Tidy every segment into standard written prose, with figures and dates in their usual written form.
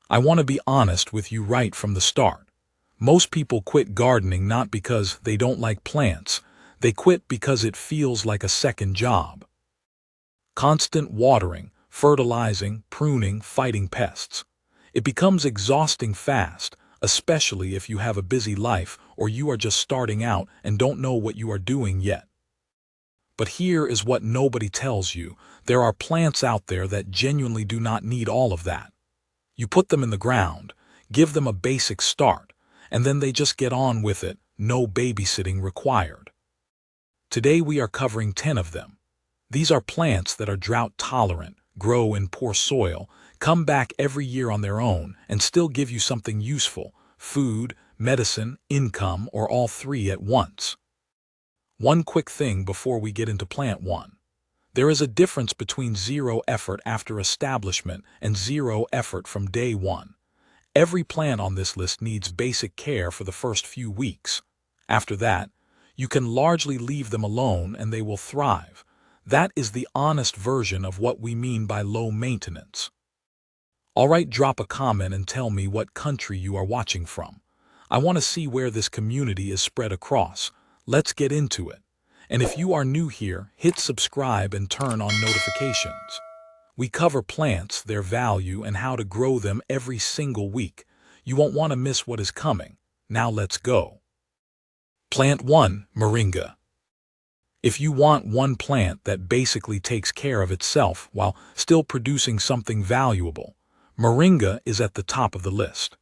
I want to be honest with you right from the start. Most people quit gardening not because they don't like plants. They quit because it feels like a second job. Constant watering, fertilizing, pruning, fighting pests. It becomes exhausting fast, especially if you have a busy life or you are just starting out and don't know what you are doing yet. But here is what nobody tells you. There are plants out there that genuinely do not need all of that. You put them in the ground, give them a basic start, and then they just get on with it, no babysitting required. Today we are covering 10 of them. These are plants that are drought tolerant, grow in poor soil, come back every year on their own, and still give you something useful: food, medicine, income, or all three at once. One quick thing before we get into plant 1. There is a difference between zero effort after establishment and zero effort from day 1. Every plant on this list needs basic care for the first few weeks. After that, you can largely leave them alone and they will thrive. That is the honest version of what we mean by low maintenance. Alright, drop a comment and tell me what country you are watching from. I want to see where this community is spread across. Let's get into it. And if you are new here, hit subscribe and turn on notifications. We cover plants, their value, and how to grow them every single week. You won't want to miss what is coming. Now let's go. Plant 1, Moringa. If you want one plant that basically takes care of itself while still producing something valuable, Moringa is at the top of the list.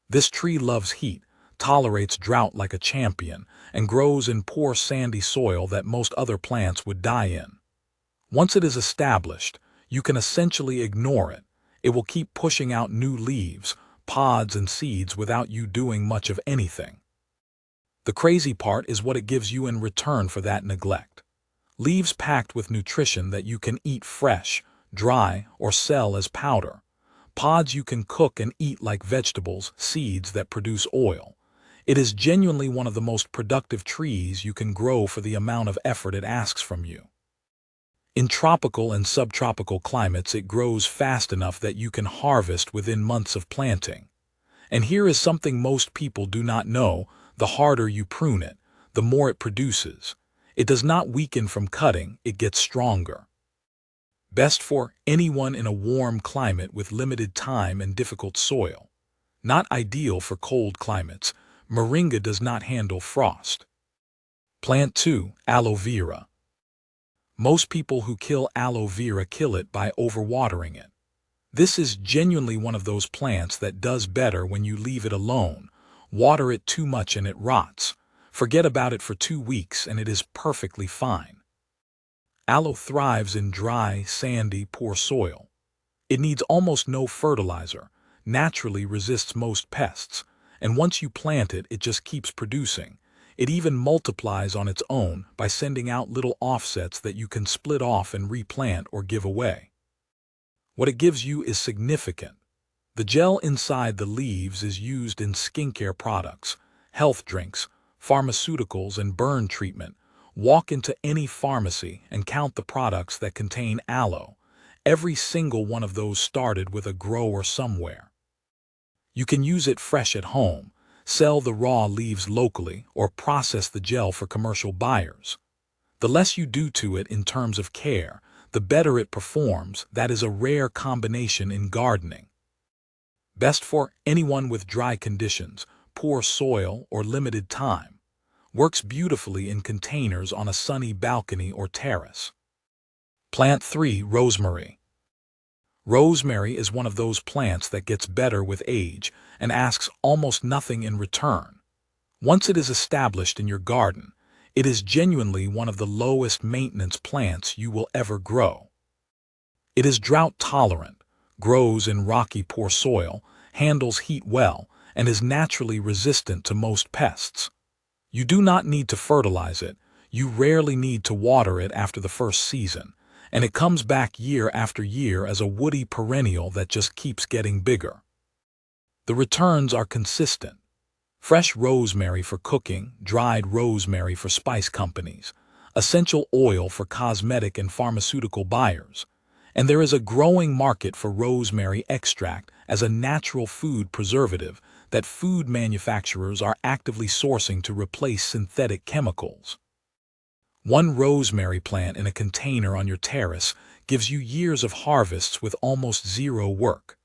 This tree loves heat, tolerates drought like a champion, and grows in poor sandy soil that most other plants would die in. Once it is established, you can essentially ignore it. It will keep pushing out new leaves, pods, and seeds without you doing much of anything. The crazy part is what it gives you in return for that neglect. Leaves packed with nutrition that you can eat fresh, dry, or sell as powder. Pods you can cook and eat like vegetables, seeds that produce oil. It is genuinely one of the most productive trees you can grow for the amount of effort it asks from you. In tropical and subtropical climates, it grows fast enough that you can harvest within months of planting. And here is something most people do not know: the harder you prune it, the more it produces. It does not weaken from cutting, it gets stronger. Best for anyone in a warm climate with limited time and difficult soil. Not ideal for cold climates. Moringa does not handle frost. Plant 2, Aloe Vera. Most people who kill aloe vera kill it by overwatering it. This is genuinely one of those plants that does better when you leave it alone. Water it too much and it rots. Forget about it for 2 weeks and it is perfectly fine. Aloe thrives in dry, sandy, poor soil. It needs almost no fertilizer, naturally resists most pests, and once you plant it, it just keeps producing. It even multiplies on its own by sending out little offsets that you can split off and replant or give away. What it gives you is significant. The gel inside the leaves is used in skincare products, health drinks, pharmaceuticals, and burn treatment. Walk into any pharmacy and count the products that contain aloe. Every single one of those started with a grower somewhere. You can use it fresh at home, sell the raw leaves locally, or process the gel for commercial buyers. The less you do to it in terms of care, the better it performs. That is a rare combination in gardening. Best for anyone with dry conditions, poor soil, or limited time. Works beautifully in containers on a sunny balcony or terrace. Plant 3, Rosemary. Rosemary is one of those plants that gets better with age and asks almost nothing in return. Once it is established in your garden, it is genuinely one of the lowest maintenance plants you will ever grow. It is drought tolerant, grows in rocky, poor soil, handles heat well, and is naturally resistant to most pests. You do not need to fertilize it. You rarely need to water it after the first season, and it comes back year after year as a woody perennial that just keeps getting bigger. The returns are consistent. Fresh rosemary for cooking, dried rosemary for spice companies, essential oil for cosmetic and pharmaceutical buyers. And there is a growing market for rosemary extract as a natural food preservative that food manufacturers are actively sourcing to replace synthetic chemicals. One rosemary plant in a container on your terrace gives you years of harvests with almost zero work.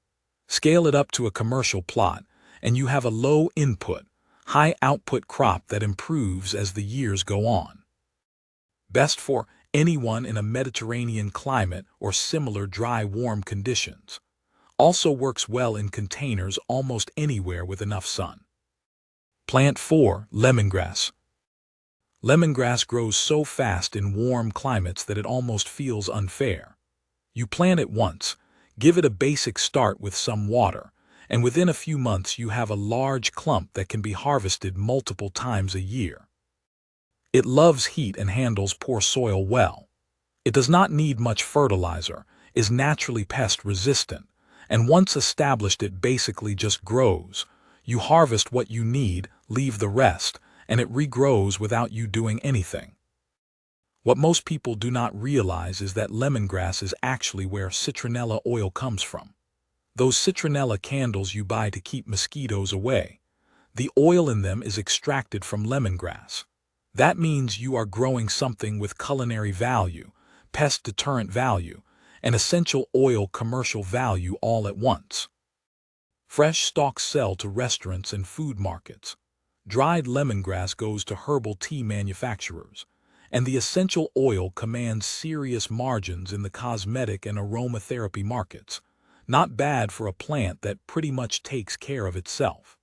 Scale it up to a commercial plot, and you have a low-input, high-output crop that improves as the years go on. Best for anyone in a Mediterranean climate or similar dry, warm conditions. Also works well in containers almost anywhere with enough sun. Plant 4. Lemongrass. Lemongrass grows so fast in warm climates that it almost feels unfair. You plant it once, give it a basic start with some water, and within a few months you have a large clump that can be harvested multiple times a year. It loves heat and handles poor soil well. It does not need much fertilizer, is naturally pest resistant, and once established it basically just grows. You harvest what you need, leave the rest, and it regrows without you doing anything. What most people do not realize is that lemongrass is actually where citronella oil comes from. Those citronella candles you buy to keep mosquitoes away, the oil in them is extracted from lemongrass. That means you are growing something with culinary value, pest deterrent value, and essential oil commercial value all at once. Fresh stalks sell to restaurants and food markets. Dried lemongrass goes to herbal tea manufacturers, and the essential oil commands serious margins in the cosmetic and aromatherapy markets. Not bad for a plant that pretty much takes care of itself.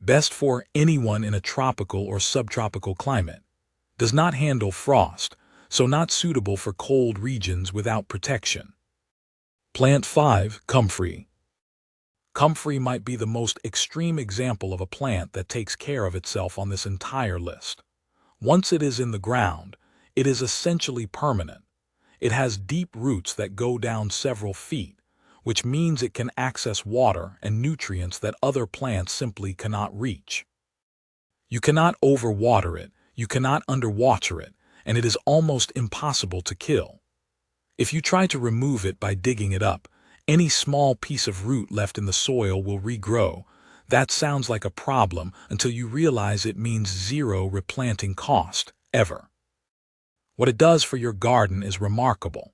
Best for anyone in a tropical or subtropical climate. Does not handle frost, so not suitable for cold regions without protection. Plant 5. Comfrey. Comfrey might be the most extreme example of a plant that takes care of itself on this entire list. Once it is in the ground, it is essentially permanent. It has deep roots that go down several feet, which means it can access water and nutrients that other plants simply cannot reach. You cannot overwater it, you cannot underwater it, and it is almost impossible to kill. If you try to remove it by digging it up, any small piece of root left in the soil will regrow. That sounds like a problem until you realize it means zero replanting cost, ever. What it does for your garden is remarkable.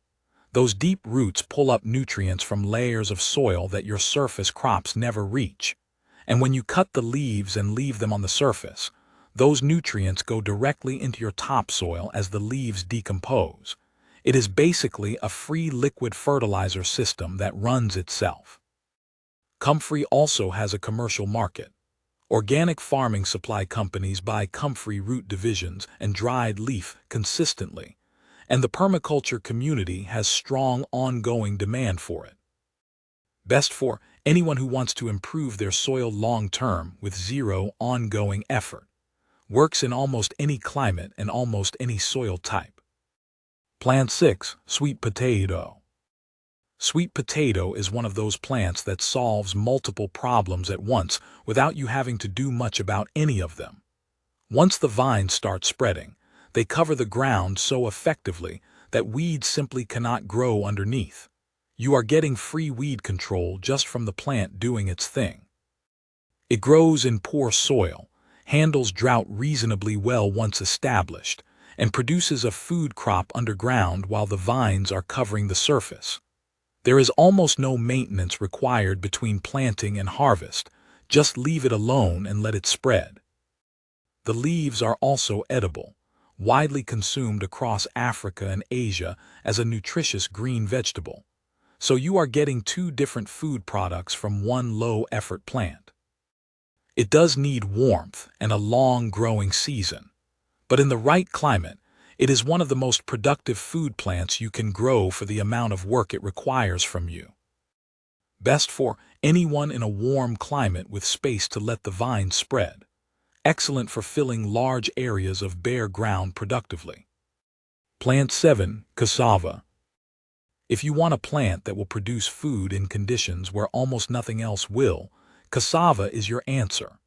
Those deep roots pull up nutrients from layers of soil that your surface crops never reach. And when you cut the leaves and leave them on the surface, those nutrients go directly into your topsoil as the leaves decompose. It is basically a free liquid fertilizer system that runs itself. Comfrey also has a commercial market. Organic farming supply companies buy Comfrey root divisions and dried leaf consistently, and the permaculture community has strong ongoing demand for it. Best for anyone who wants to improve their soil long-term with zero ongoing effort. Works in almost any climate and almost any soil type. Plant 6. Sweet potato. Sweet potato is one of those plants that solves multiple problems at once without you having to do much about any of them. Once the vines start spreading, they cover the ground so effectively that weeds simply cannot grow underneath. You are getting free weed control just from the plant doing its thing. It grows in poor soil, handles drought reasonably well once established, and produces a food crop underground while the vines are covering the surface. There is almost no maintenance required between planting and harvest. Just leave it alone and let it spread. The leaves are also edible, widely consumed across Africa and Asia as a nutritious green vegetable. So you are getting two different food products from one low-effort plant. It does need warmth and a long growing season, but in the right climate, it is one of the most productive food plants you can grow for the amount of work it requires from you. Best for anyone in a warm climate with space to let the vines spread. Excellent for filling large areas of bare ground productively. Plant 7. Cassava. If you want a plant that will produce food in conditions where almost nothing else will, cassava is your answer.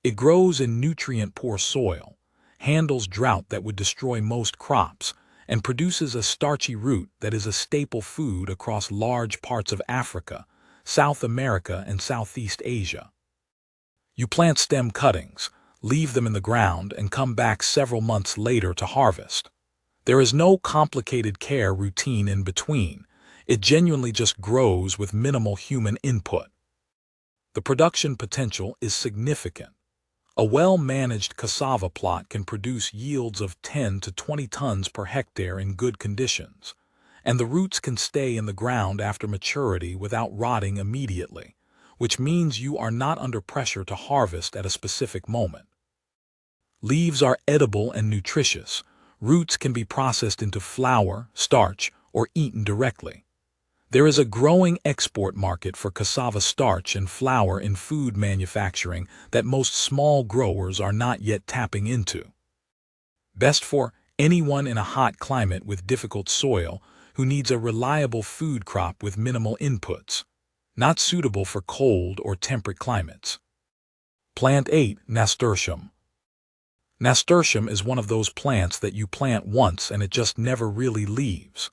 It grows in nutrient-poor soil, handles drought that would destroy most crops, and produces a starchy root that is a staple food across large parts of Africa, South America, and Southeast Asia. You plant stem cuttings, leave them in the ground, and come back several months later to harvest. There is no complicated care routine in between. It genuinely just grows with minimal human input. The production potential is significant. A well-managed cassava plot can produce yields of 10 to 20 tons per hectare in good conditions, and the roots can stay in the ground after maturity without rotting immediately, which means you are not under pressure to harvest at a specific moment. Leaves are edible and nutritious. Roots can be processed into flour, starch, or eaten directly. There is a growing export market for cassava starch and flour in food manufacturing that most small growers are not yet tapping into. Best for anyone in a hot climate with difficult soil who needs a reliable food crop with minimal inputs. Not suitable for cold or temperate climates. Plant 8. Nasturtium. Nasturtium is one of those plants that you plant once and it just never really leaves.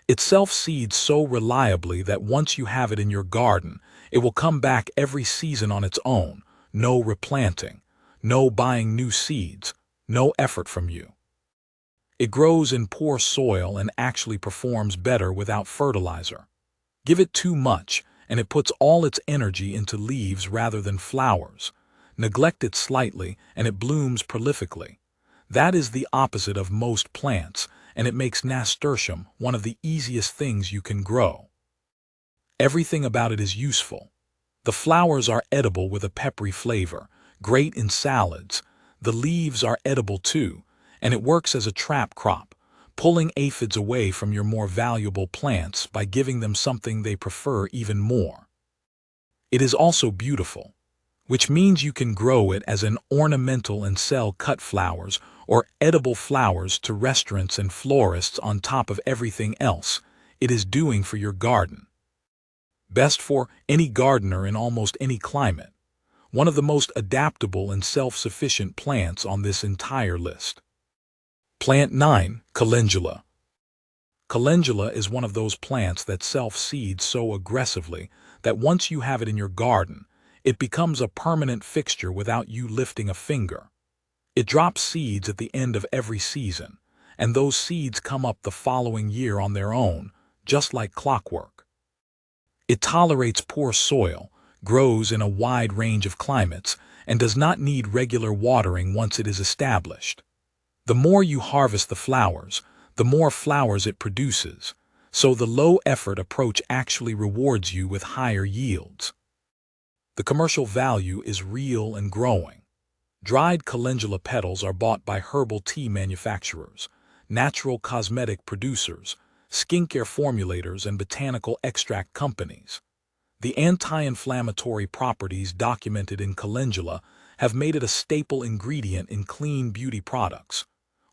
It self-seeds so reliably that once you have it in your garden, it will come back every season on its own. No replanting, no buying new seeds, no effort from you. It grows in poor soil and actually performs better without fertilizer. Give it too much, and it puts all its energy into leaves rather than flowers. Neglect it slightly, and it blooms prolifically. That is the opposite of most plants, and it makes nasturtium one of the easiest things you can grow. Everything about it is useful. The flowers are edible with a peppery flavor, great in salads. The leaves are edible too, and it works as a trap crop, pulling aphids away from your more valuable plants by giving them something they prefer even more. It is also beautiful, which means you can grow it as an ornamental and sell cut flowers or edible flowers to restaurants and florists on top of everything else it is doing for your garden. Best for any gardener in almost any climate. One of the most adaptable and self-sufficient plants on this entire list. Plant 9. Calendula. Calendula is one of those plants that self-seeds so aggressively that once you have it in your garden, it becomes a permanent fixture without you lifting a finger. It drops seeds at the end of every season, and those seeds come up the following year on their own, just like clockwork. It tolerates poor soil, grows in a wide range of climates, and does not need regular watering once it is established. The more you harvest the flowers, the more flowers it produces, so the low-effort approach actually rewards you with higher yields. The commercial value is real and growing. Dried calendula petals are bought by herbal tea manufacturers, natural cosmetic producers, skincare formulators, and botanical extract companies. The anti-inflammatory properties documented in calendula have made it a staple ingredient in clean beauty products,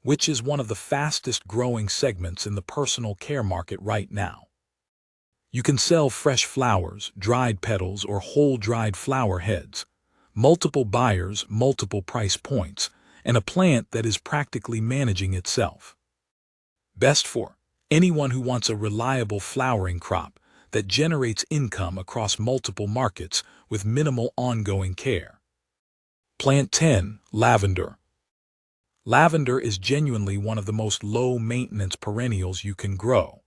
which is one of the fastest growing segments in the personal care market right now. You can sell fresh flowers, dried petals, or whole dried flower heads. Multiple buyers, multiple price points, and a plant that is practically managing itself. Best for anyone who wants a reliable flowering crop that generates income across multiple markets with minimal ongoing care. Plant 10. Lavender. Lavender is genuinely one of the most low-maintenance perennials you can grow.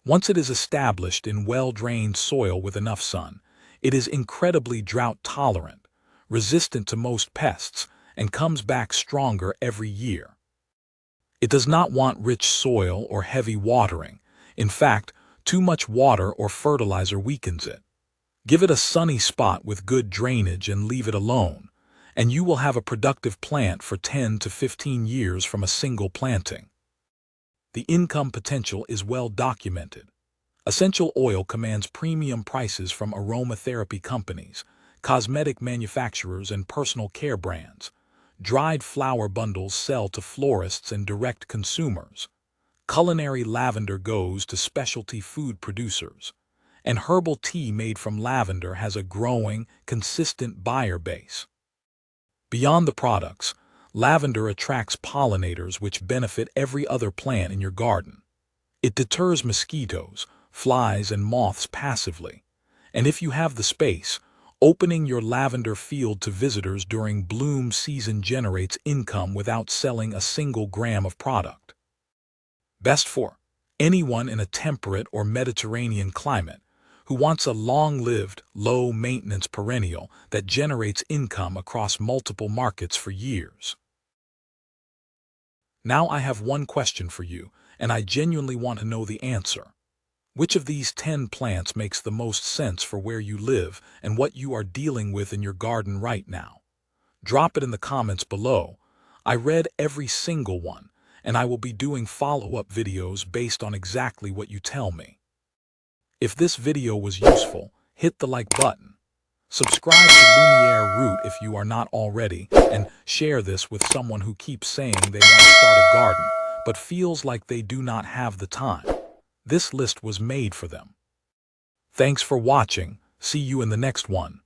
Once it is established in well-drained soil with enough sun, it is incredibly drought-tolerant, resistant to most pests, and comes back stronger every year. It does not want rich soil or heavy watering. In fact, too much water or fertilizer weakens it. Give it a sunny spot with good drainage and leave it alone, and you will have a productive plant for 10 to 15 years from a single planting. The income potential is well documented. Essential oil commands premium prices from aromatherapy companies, cosmetic manufacturers, and personal care brands. Dried flower bundles sell to florists and direct consumers. Culinary lavender goes to specialty food producers. And herbal tea made from lavender has a growing, consistent buyer base. Beyond the products, Lavender attracts pollinators which benefit every other plant in your garden. It deters mosquitoes, flies, and moths passively. And if you have the space, opening your lavender field to visitors during bloom season generates income without selling a single gram of product. Best for anyone in a temperate or Mediterranean climate who wants a long-lived, low-maintenance perennial that generates income across multiple markets for years. Now I have one question for you, and I genuinely want to know the answer. Which of these 10 plants makes the most sense for where you live and what you are dealing with in your garden right now? Drop it in the comments below. I read every single one, and I will be doing follow-up videos based on exactly what you tell me. If this video was useful, hit the like button. Subscribe to Lumiere Root if you are not already, and share this with someone who keeps saying they want to start a garden, but feels like they do not have the time. This list was made for them. Thanks for watching. See you in the next one.